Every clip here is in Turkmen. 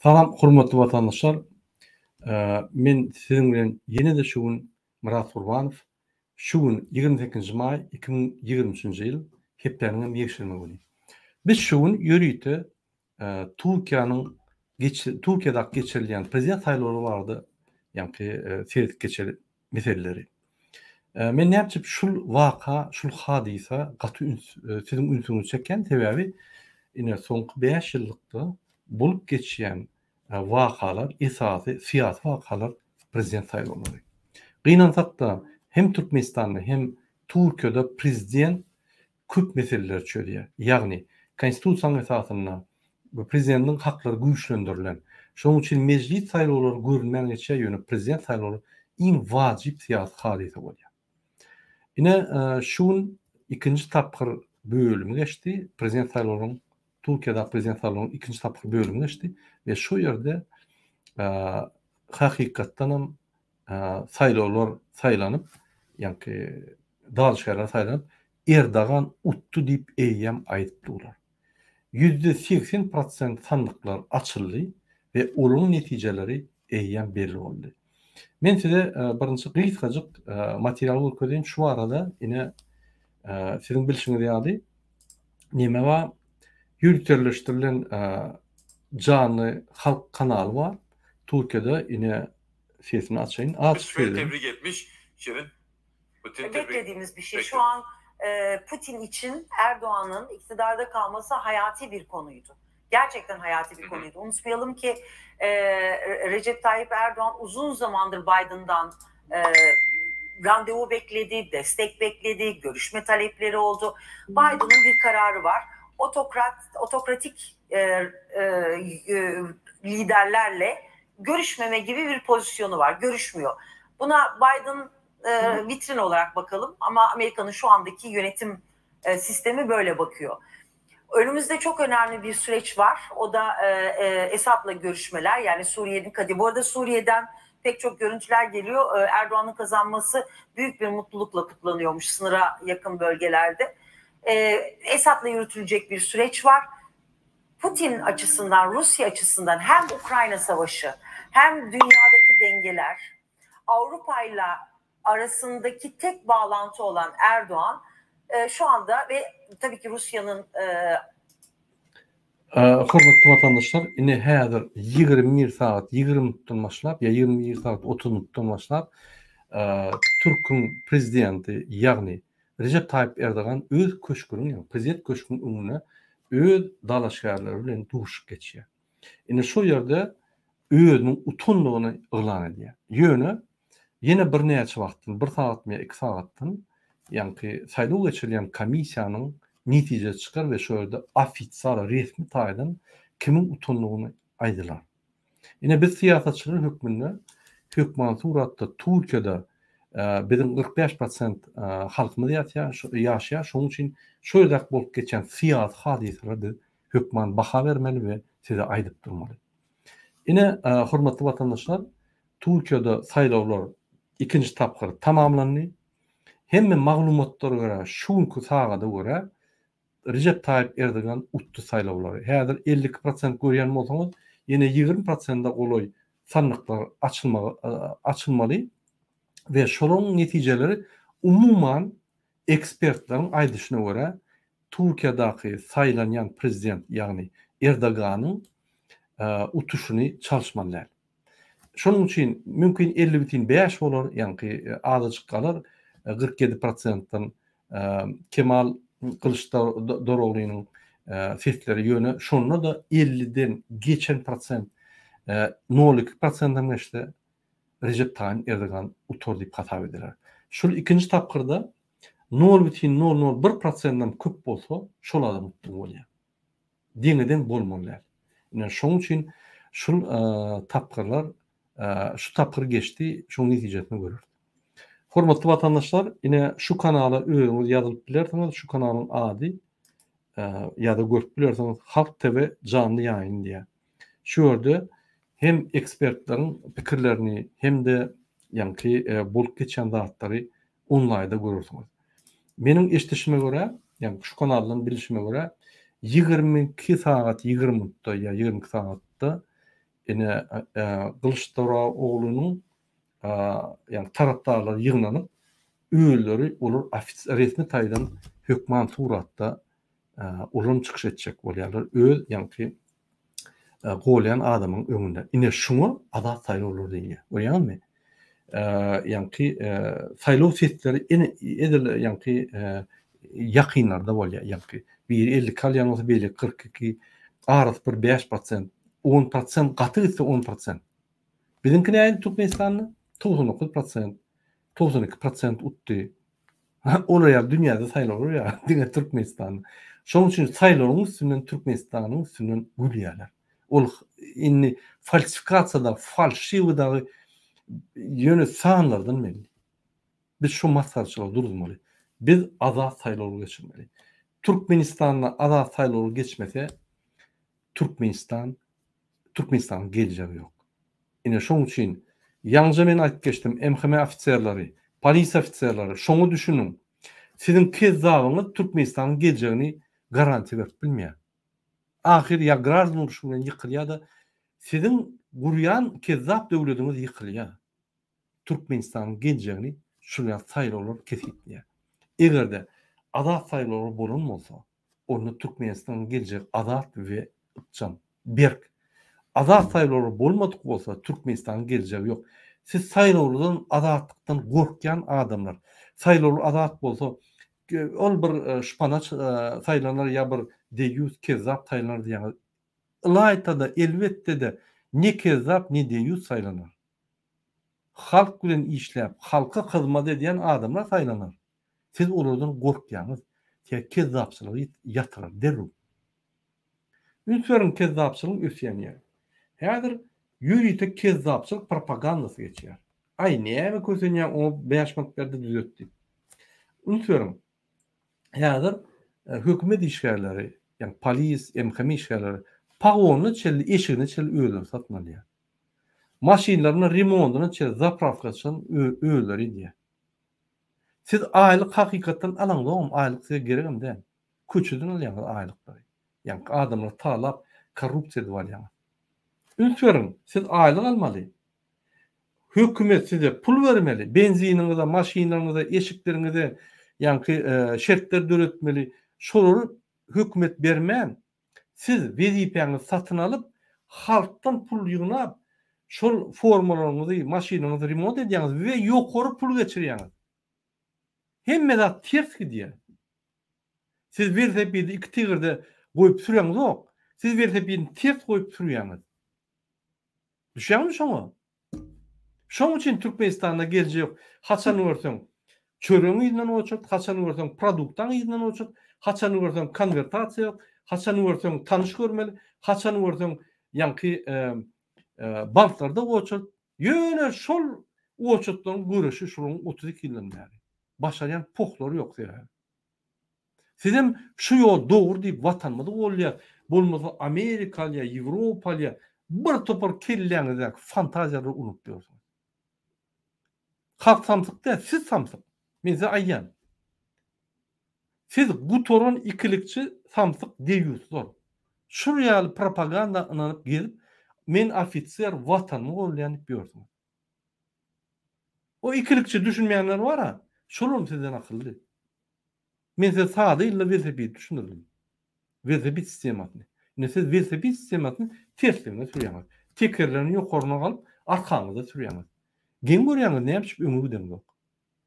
Salam, hormatly vatandaşlar. Men siziň bilen ýene-de şu gün Murat Gurbanow, şu gün 28 may 2023-nji ýyl hepleriniň ýekşirme güni. Biz şu gün ýörüýte Türkiýede geçirilýän prezident saýlawlary bardy, ýani seyredip geçen meseleleri. Men näçip şul waka, şul hadisa gaty siziň ünsüňizi çeken sebäbi ine soňky 5 ýyllykda bolup geçýän wakalar, esasy siyasi wakalar prezident saýlawlary. Gynansak da hem Türkmenistanda hem Türkiýede prezident köp meseleler çöýdýär. Ýagni konstitusiýaň esasyna bu prezidentin haklary güýçlendirilen. Şonuň üçin meclis saýlawlary görülmän geçe ýöne prezident saýlawlary iň wajyp siyasi hadisa bolýar. Ine şu gün ikinci tapkır bölümü geçti. Prezident saýlawlaryň Türkiýede prezident saýlawlaryň ikinci tapkır bölümü geçti ve şu ýerde hakykatdan hem saýlawlar saýlanyp, ýani dalşylar saýlanyp Erdogan utdy diýip eýýäm aýdypdylar. %80% sandıklar açıldy ve onun neticeleri eýýäm belli boldy. Men size birinçi gysgaçyk material görkezýän şu arada ine siziň bilişiňiz ýaly neme wa ýürütleşdirilen canlı halk kanalı var. Türkiye'de ine sesini açayım. Tebrik etmiş Şirin. Beklediğimiz bir şey. Şu an Putin için Erdoğan'ın iktidarda kalması hayati bir konuydu. Gerçekten hayati bir konuydu. Unutmayalım ki Recep Tayyip Erdoğan uzun zamandır Biden'dan randevu bekledi, destek bekledi, görüşme talepleri oldu. Biden'ın bir kararı var. Otokratik liderlerle görüşmeme gibi bir pozisyonu var. Görüşmüyor. Buna Biden vitrin olarak bakalım ama Amerika'nın şu andaki yönetim sistemi böyle bakıyor. Önümüzde çok önemli bir süreç var. O da Esad'la görüşmeler, yani Suriye'nin kadı. Bu arada Suriye'den pek çok görüntüler geliyor. Erdoğan'ın kazanması büyük bir mutlulukla kutlanıyormuş sınıra yakın bölgelerde. Esad'la yürütülecek bir süreç var. Putin açısından, Rusya açısından hem Ukrayna Savaşı hem dünyadaki dengeler, Avrupa'yla arasındaki tek bağlantı olan Erdoğan şu anda ve tabii ki Rusya'nın hormatly vatandaşlar, ine häzir 21 saat 20 minutdan başlap ya 21 saat 30 minutdan başlap Türkiýň prezidenti ýagny Recep Tayyip Erdogan öz köşküniň, prezident köşküniň öňüne öz dalaşgarlary bilen duşup geçýär. Ine şu ýerde özüniň utunlygyny ýylan edýär. Ýene bir näçe wagtdan, 1 saat mı 2 saatdan, ýani saýlaw geçirilýän komissiýanyň netije çykar ve şu ýerde ofisial resmi taýdan kimin utunlygyny aýdylar. Ine biz siýasatçylar hökmünde hökman suratda Türkiýede bizim 45% halkymyz ýaşaýar. Şonuň üçin şu ýerde bolup geçen siyasi hadiselerde hökman baha bermeli we size aýdyp durmaly. Ine hormatly vatandaşlar, Türkiýede saýlawlar ikinci tapkır tamamlandy. Hemme maglumatlara göre şu günkü sagada göre Recep Tayyip Erdogan utdy saýlawlary. Häzir 52% görýän bolsaňyz, ýene 20%-da goloy sandıklar açılmaly ve şolun neticeleri umuman ekspertlerin aýdyşyna göre Türkiýedäki saýlanýan prezident ýagny Erdoganyň utuşuny çalışmalylar. Şonuň üçin mümkin 50,5 bolar, ýani azajyk galar 47%dan Kemal Kılıçdaroğlu'nun sesleri ýöne şonuna da 50'den geçen prosent 0,2%dan geçti Recep Tayyip Erdogan utur diýip hatap ediler. Şol ikinci tapkırda 0,001%dan köp bolsa şol adam utdy bolýar. Deňeden bolmalylar. Ine şonuň üçin şol tapkırlar şu tapkır geçti, şoň netijesini görür. Hormatly vatandaşlar, ine şu kanaly öňüňiz ýazylyp bilersiňiz, şu kanalyň ady ýa-da görüp bilersiňiz Halk TV canlı ýaýyn diýär. Şu ýerde hem ekspertleriň pikirlerini hem de ýani bolup geçen zatlary onlaýda görürsiňiz. Meniň eşitişime göre, ýani şu kanalyň bilişime göre 22 saat 20 minutda ýa 22 saatda ine Kılıçdaroğlu'nun yani taraftarları yığınlanıp öýleri olur resmi taýdan hökman suratda ulun çıkış etjek bolýarlar. Öz ýani golyan adamyň öňünde. Ine şuňa ada saýlawlar diýýär. Görýärmi? Ýani saýlaw setleri edil ýani ýakynlarda bolýar. Ýani bir 50 kalyan bolsa beýle 42 arys bir 5%, 10% gatysa 10%. Bizimki näme Türkmenistanyň 99%, 92% utdy. Olar ya dünýäde saýlawlar ya, diňe Türkmenistan. Şoň üçin saýlawyň üstünden Türkmenistanyň üstünden gülýärler. Ol inni falsifikasiýada, falşywdagy ýöne sanlardan belli. Biz şu masalçylar durmaly. Biz azat saýlawy geçirmeli. Türkmenistanda azat saýlawy geçmese Türkmenistanyň geljegi ýok. Ine şoň üçin ýalňa men aýdyp geçdim, MHM ofitserleri, polis ofitserleri şoňu düşünün. Sizin kezzabyňyz Türkmenistanyň geljegini garanti berip bilmeýär. Ahir ya Grazny uruşu bilen ýykylýar-da sizin gurýan kezzap döwletiniz ýykylýar. Türkmenistanyň geljegini şuraya saýlawlar kesitýär. Egerde azat saýlawlar bolanmasa, onu Türkmenistanyň geljegi azat we ıçan berk. Azat saýlawlar bolmadyk bolsa Türkmenistanyň geljegi ýok. Siz saýlawlardan azatlıktan gorkýan adamlar. Saýlawlar azat bolsa ol bir şpanaç saýlanlar ya bir deýüz kezzap saýlanlar diýen. Ilaytada elbetde de ne kezzap ne deýüz saýlanlar. Halk bilen işläp, halka hyzmat edýän adamlar saýlanlar. Siz olardan gorkýaňyz, kezzapçylygy ýatyrar derrüp. Ünferin kezzapçylyk ösýänýär. Häzir ýürüýte kezzapçylyk propagandasy geçýär. Ay näme kösenýär o beýaşmaklary düzeltdi. Ünferin häzir hökümet işgärleri, ýani polis, MHM işgärleri pagony çelli eşigini çelli öýler satmalýar. Maşinlaryny remontyny çelli zapravkaçyny öýler diýär. Siz aýlyk hakykatdan alaňdam, aýlyk size geregem däl. Köçüden alýan aýlyklary. Ýani adamlar talap korrupsiýa edip alýar. Ünferin siz aýlyk almaly. Hökümet size pul bermeli. Benziniňize, maşinlaryňyza, eşikleriňize ýani şertler döretmeli. Şolary hökümet bermän. Siz wezipeňizi satyn alyp, halkdan pul ýygnap, şol formalaryňyzy, maşinaňyzy remont edýäňiz we ýokary pul geçirýäňiz. Hemme zat ters gidýär. Siz velosipedi iki tigirde goýup sürýäňiz ok. Siz velosipedini ters goýup sürýäňiz. Düşýärmi şoňa? Şoň üçin Türkmenistanda gelje ýok. Haçan görseň çöreň ýylan oçurt, haçan görseň produktaň ýylan oçurt, haçan görseň konvertasiýa ýok, haçan görseň tanış görmeli, haçan görseň ýanky banklarda oçurt. Ýöne şol oçurtlaryň görüşi şoň 32 ýyldan bäri. Başaryan poklary ýok diýär. Sizem şu ýol dogry diýip watanmady bolýar. Bolmasa Amerikalya, Ýewropalya bir topar kelleňizde fantaziýalary unutýarsyňyz. Halk samsyk da siz samsyk. Men size aýýan. Siz bu torun ikilikçi samsyk diýýärsizler. Şurýaly propaganda ynanyp gelip men ofitser watanymy gollanyp ýörsiň. O ikilikçi düşünmeýänler bar-a, şolum sizden akylly. Men size sady illa velosiped düşündirdim. Velosiped sistematyny. Ne siz velosiped sistematyny tersine sürýäňiz. Tekerlerini ýokaryna galyp arkaňyzda sürýäňiz. Gen görýäňiz näme öňüňden ýok.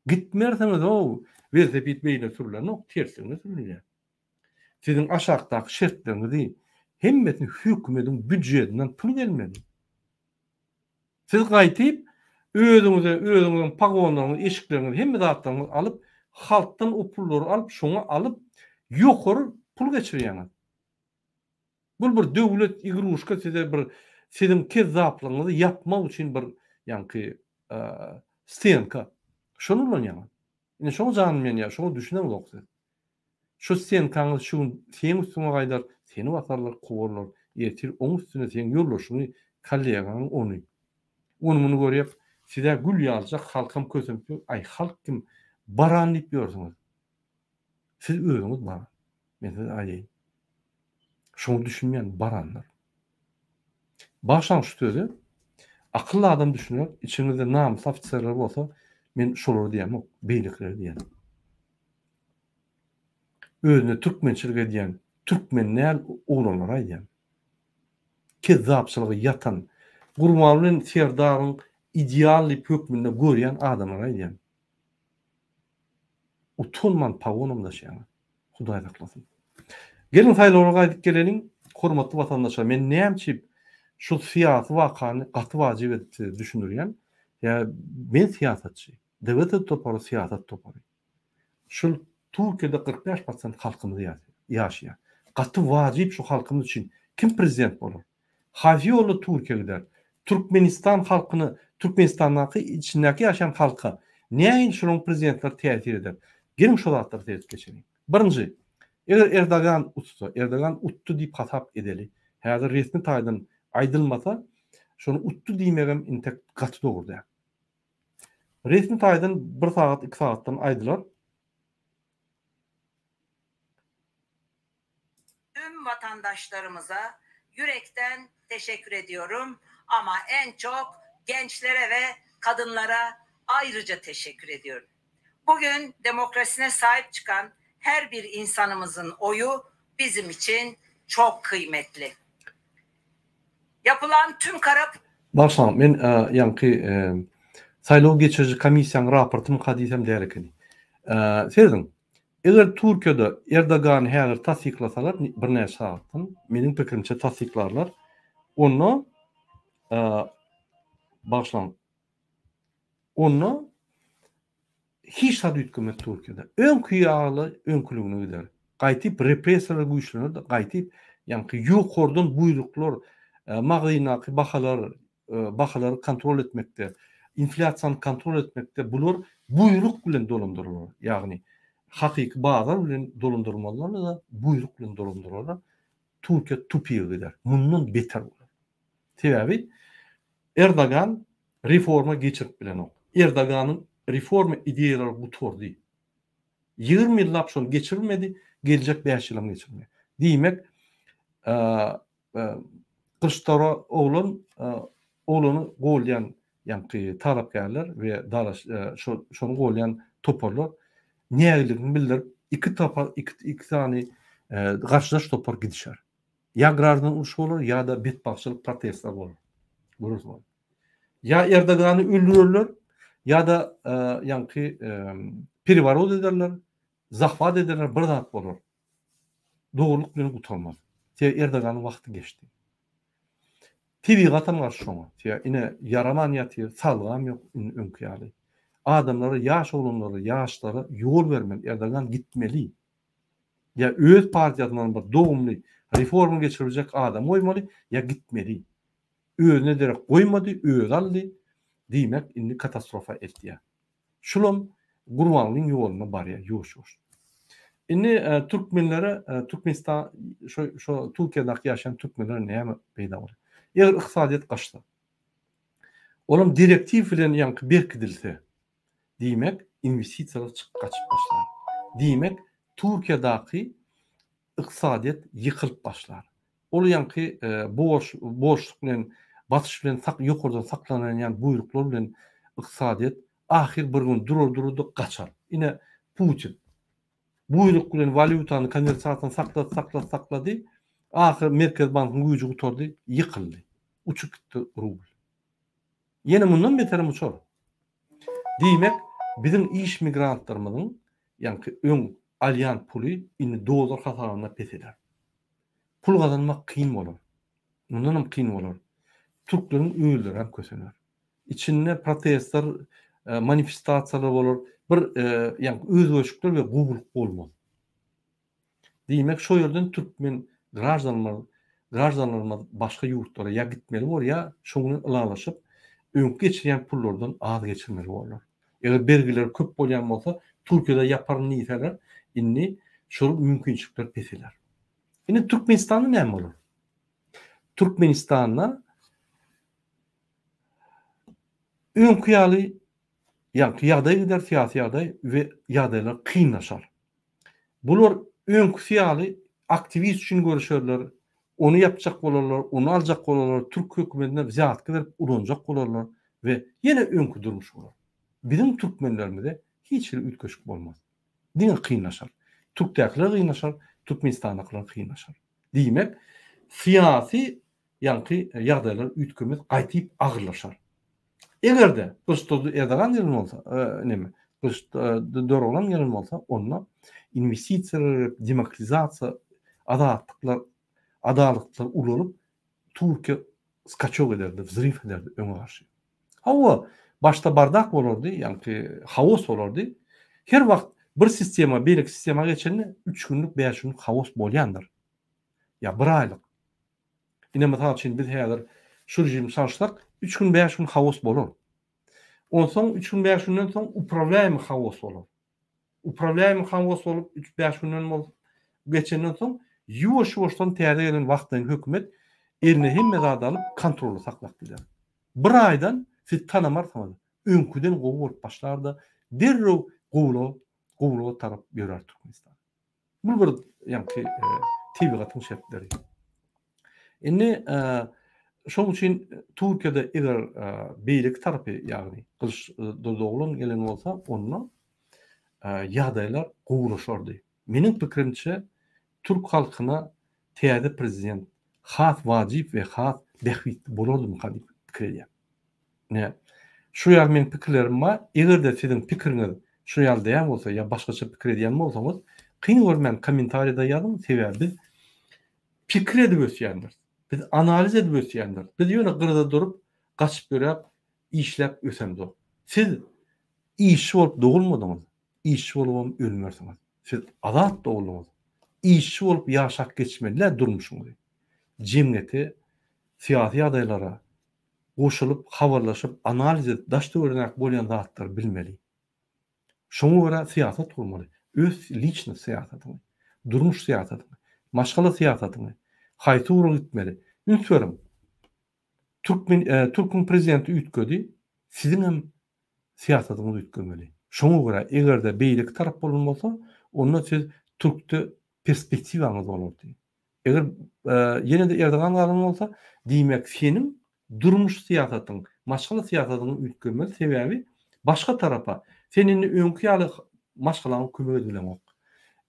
Gitmerseňiz o velosiped beýle sürülen ok tersine sürülýär. Sizin aşagdaky şertlerinizi hemmesini hökümetiň büdjetinden pul gelmedi. Siz gaýtyp özüňize pagonlaryny, eşiklerini hemme zatlaryny alyp halkdan o pullary alyp şoňa alyp ýokary pul geçirýäňiz. Bu bir döwlet igruşka size bir sizin kezzaplygyňyzy yapmak üçin bir ýanky stenka. Şonu bolýar. Ine şoň janmyan ýa, şoňa düşünen bolak. Şu stenkaňyz şu sen üstüne gaýdar, seni watarlar, gowarlar, ýetir oň üstüne sen ýollaşyny kalleýaň ony. Onu muny görýär, size gül ýaljak halkam kösüp, ay halk kim baran diýip ýörsiňiz. Siz özüňiz baran. Men size aýaýyn. Şoňa düşünmeýän baranlar. Başlangıç sözü akıllı adam düşünüyor. İçimizde namus ofisirler olsa men şolar diýem, beýlikler diýem. Özüne türkmençilik edýän türkmennäl oglanlar aýdýan. Kezzapçylygy ýatan, gurmanlyň serdaryň ideally hökmünde görýän adamlar aýdýan. Utunman pawonum daşýan. Hudaý saklasyn. Gelin saýlawlara gaýdyp gelelim. Hormatly watandaşlar, men näme şu siyasi wakany gaty wajyp etdi düşünürýän. Ya men siyasatçy. Devlet topary siyasat topary. Şol Türkiýede 45% halkymyz ýaşaýar. Gaty wajyp şu halkymyz üçin kim prezident bolar? Haýy ýoly Türkiýe gider. Türkmenistan halkyny, Türkmenistandaky içindäki ýaşaýan halka näme şonuň prezidentler täsir eder? Gelin şu zatlary täzip geçelim. Birinji, eger Erdogan utdy diýip hatap edeli. Häzir resmi taýdan aýdylmasa, şonu utdy diýmegem intek gaty dogurdy. Resmi taýdan 1 saat 2 saatdan aýdylar. Tüm vatandaşlarımıza yürekten teşekkür ediyorum ama en çok gençlere ve kadınlara ayrıca teşekkür ediyorum. Bugün demokrasine sahip çıkan her bir insanımızın oyu bizim için çok kıymetli. Yapılan tüm Başlan, men ýa-ni saýlaw geçirji komissiýanyň raportyny hadisem därekini. Sezdin, eger Türkiýede Erdogan häzir tasdiklasalar bir näçe saatdan, meniň pikirimçe tasdiklarlar. Onu başlan. Onu hiç sad ütkemek Türkiýede. Öňkü ýaly öňkülügüne gider. Gaýtyp repressiýalar güýçlenir, gaýtyp ýa-ni ýokurdan buyruklar, magzynaky bahalar kontrol etmekde, inflasiýany kontrol etmekde bular buyruk bilen dolandyrylýar. Ýagny hakyky bazar bilen dolandyrmalar da buyruk bilen dolandyrylýar. Türkiýe tupiýe gider. Mundan beter bolar. Sebäbi Erdogan reforma geçirip bilen ok. Erdoganyň reforma ideýalary bu tordy. 20 ýyllap şonu geçirilmedi, gelecek 5 ýylam geçirmedi. Diýmek, Kılıçdaroğlu'ny golyan ýa-ni tarapgarlar we şonu golyan toparlar nägeligini bildirip iki tane garşydaş topar gidişer. Ya grardan uruş bolar ya da betbaşçylyk protestler bolar. Görürsüňiz. Ya Erdogany öldürürler ya da ýa-ni periwarod ederler, zahvat ederler, bir zat bolar. Dogurluk bilen utanmaz. Erdoganyň wagty geçdi. Tebigatym garşy şoňa. Ine yaraman ýatyr, salgam ýok öňküýäli. Adamlara, ýaş olanlara, ýaşlara ýol bermeli. Erdogan gitmeli. Ya öz partiýasynyň bir dogumly reforma geçirecek adam oýmaly, ya gitmeli. Özüne derek goýmady, öz aldy. Diýmek indi katastrofa etdi. Şolum gurmanlyň ýoluna barýar, ýoş-ýoş. Indi Türkmenlere, Türkmenistan, şu Türkiýede ýaşaýan Türkmenler näme peýda bolar? Eger iqtisadiýat gaçsa, olam direktiv bilen ýa-ni berkidilse, diýmek investisiýalar çykyp gaçyp başlar. Diýmek Türkiýedaky iqtisadiýat ýykylyp başlar. Ol ýa-ni boşluk bilen, batyş bilen ýokurdan saklanýan buyruklar bilen iqtisadiýat ahir bir gün durur gaçar. Ine Putin buyruk bilen valyutany konversiýasyny saklady. Ahir Merkez Bankynyň güýji gutardy, ýykyldy. Uçup gitdi rubl. Ýene mundan beterim uçar. Diýmek, bizim iş migrantlarymyzyň ýa-ni öň alýan puly indi dolar hasabyna peseder. Pul gazanmak kyn bolar. Mundan kyn bolar. Türkleriň öýleri hem kösener. İçinde protestler, manifestasiýalar bolar. Bir ýa-ni özgöçükler we guguruk bolmaz. Diýmek, şo ýerden türkmen graždanlarymyz başga ýurtlara ya gitmeli bol ya şoňa ılalaşyp öňkü geçirýän pullardan az geçirmeli bollar. Eger bergiler köp bolýan bolsa, Türkiýede ýapar niýetler indi şol mümkinçilikler peseler. Indi Türkmenistanda näme bolar? Türkmenistanda öňkü ýaly ýagdaý gider, syýasy ýagdaý we ýagdaýlar kynlaşar. Bular öňkü ýaly aktivist üçin görüşerler, onu yapacak bolarlar, onu alacak bolarlar, Türk hökümetine ziyaret edip ulanacak bolarlar ve yine önkü durmuş bolar. Bizim Türkmenlerimize hiç bir ütköşük bolmaz. Diňe kıynaşar. Türkdäkiler kıynaşar, Türkmenistandakylar kıynaşar. Diýmek, siyasi ýanky ýagdaýlar ütkömet gaýtyp agyrlaşar. Egerde Kılıçdaroğlu Erdoğan ýerine bolsa, neme? Kılıçdaroğlu ýerine bolsa, onda investisiýalar, demokratizasiýa, adaletler ulanyp Türkiýe skaçok ederdi, zryf ederdi öňe garşy. Hawa başta bardak bolardy, ýanky hawos bolardy. Her wagt bir sistema, beýlik sistema geçende 3 günlük, 5 günlük hawos bolýandyr. Ya 1 aýlyk. Ine mesal üçin biz häzir şu rejim çalışsak 3 gün 5 gün hawos bolar. Ondan soň 3 gün 5 günden soň upravляемый hawos bolar. Upravляемый hawos bolup 3-5 günden bolup geçenden soň ýuwaş-ýuwaşdan täze gelen wagtdan hökümet eline hemme zady alyp kontrolü saklap biler. 1 aýdan siz tanamarsyňyz. Öňküden gowy bolup başlarda derrew gowulaga tarap ýörer Türkmenistan. Bu bir ýanky tebigatyň şertleri. Indi şoň üçin Türkiýede eger beýlik tarapy ýagny Kılıçdaroğluň gelen bolsa, ondan ýagdaýlar gowulaşardy. Meniň pikirimçe Türk halkyna täze prezident has wajyp we has behwit bolardymy diýip pikir edýär. Ne? Şu ýaly meniň pikirlerim bar. Egerde siziň pikiriňiz şu ýalda ýa bolsa ýa başgaça pikir edýän bolsaňyz, kyn görmän kommentariýada ýazyň, sebäbi biz pikir edip ösýändir. Biz analiz edip ösýändir. Biz ýöne gyrda durup, gaçyp görüp, işläp ösemdik. Siz işçi bolup dogulmadyňyz, işçi bolup ölmersiňiz. Siz azat doguldyňyz. İşçi bolup ýaşap geçmeliler durmuşuňyz. Jemgyýeti syýasy ýagdaýlara goşulyp, habarlaşyp, analiz edip, daşdy öwrenek bolýan zatlar bilmeli. Şoňa görä syýasat kurmaly. Öz lichny syýasatyny, durmuş syýasatyny, maşgala syýasatyny haýty urup gitmeli. Ünsörüm. Türkmen prezidenti ütködi, sizin hem syýasatyňyzy ütgemeli. Şoňa görä egerde beýlik tarap bolan bolsa, onda siz Türkde perspektiwaňyz bolardy. Eger ýene-de Erdogan galan bolsa, diýmek senin durmuş syýasatyň, maşgala syýasatyny ütgemeli sebäbi başga tarapa senin öňkü ýaly maşgalanyň kömek edilemek.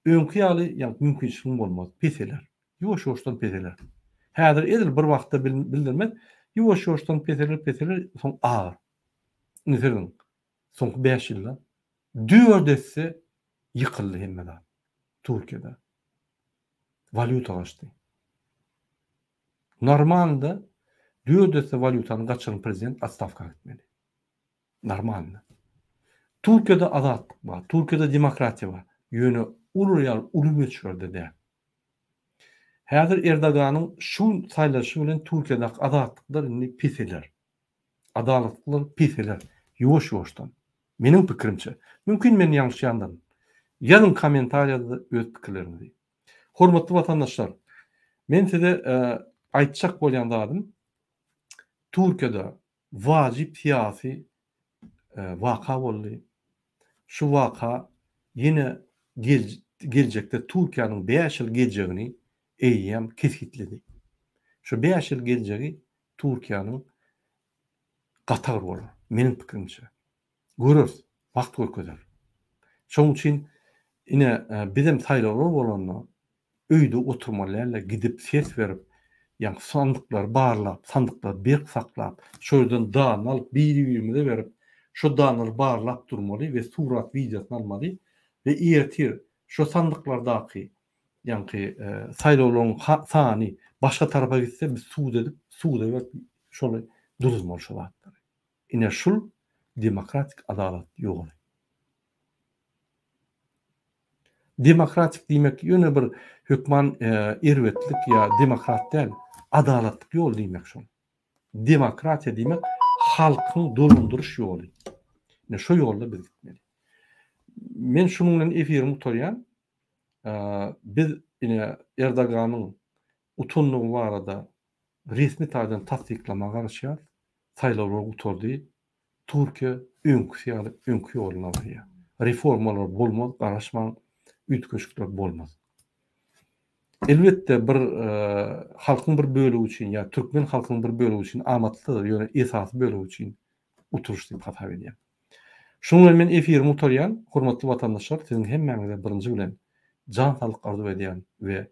Öňkü ýaly ýa mümkinçilik bolmaz. Peseler. Ýuwaş-ýuwaşdan peseler. Häzir edil bir wagtda bildirmek, ýuwaş-ýuwaşdan peseler soň ağır. Neferiň soňky 5 ýylda dördesi yıkıldı hemmeden. Türkiye'de. Valuta açtı. Normalde dördesi valutanı kaçıran prezident atstavka etmeli. Normalde. Türkiye'de azatlık var. Türkiye'de demokratiya var. Yönü ulu meçhurda de. Häzir Erdogan'ın şu saylaşı bilen Türkiye'deki azatlıklar indi piseler. Adaletlikler piseler. Ýuwaş-ýuwaşdan. Meniň pikirimçe. Mümkin men ýalňyş ýandan. Ýazın kommentariýada öz pikirlerinizi. Hormatly watandaşlar, men size aýtjak bolýan zadym, Türkiýede wajyp syýasy waka boldy. Şu waka ýene geljekde Türkiýanyň 5 ýyl geljegini eýýem keskitledi. Şu 5 ýyl geljegi Türkiýanyň gatar bolar. Meniň pikirimçe. Görürüz, wagt görkezler. Şoň üçin ine bizim saýlawlar bolanda öýde oturmalarla gidip ses verip, ýa sandyklar barlap, sandyklar berk saklap, şoýdan dan alyp bir-birine berip, şu danlar barlap durmaly we surat videosunu almaly we ertir şu sandyklardaky ýa-ni saýlawlaryň sany başga tarapa gitse biz suwda berip şoly duruzmaly şu wagtda. Ine şul demokratik adalet ýok. Demokratik diýmek ýöne bir hökman erwetlik ýa demokrat däl, adaletlik ýol diýmek şol. Demokratiýa diýmek halkyň dolunduruş ýoly. Ne şu ýolda biz gitmeli. Men şunuň bilen efirimi tutarýan, biz ine Erdoganyň utunlygy barada resmi taýdan tasdiklamaga garşy saýlawlar uturdy. Türkiýe öňkü ýoluna barýar. Reformalar bolmaz, garaşman ütköşükler bolmaz. elbette bir halkyň bir bölegi üçin ya türkmen halkynyň bir bölegi üçin amatly ýöne esasy bölegi üçin uturuş diýip hatap edýär. Şonuň men efirimi utarýan hormatly watandaşlar, siziň hemmäňize birinji bilen jan sağlyk arzu edýän we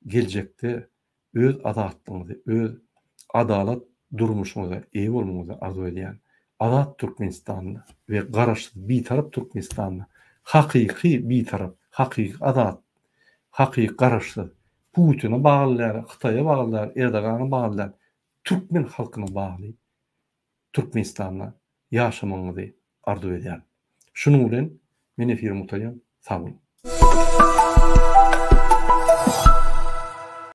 geljekde öz azatlygyňyzy, öz adalat durmuşyňyza eý bolmagyňyzy arzu edýän azat Türkmenistanyny we garaşsyz bitarap Türkmenistanyny hakyky bitarap, hakyky azat, hakyky garaşsyz Putin'e bağlılar, Xitay'a bağlılar, Erdoğan'a bağlılar, Türkmen halkyna bağlı Türkmenistan'da yaşamagyňyzy arzu edýär. Şunuň bilen men efirimi utarýan. Sag bolun.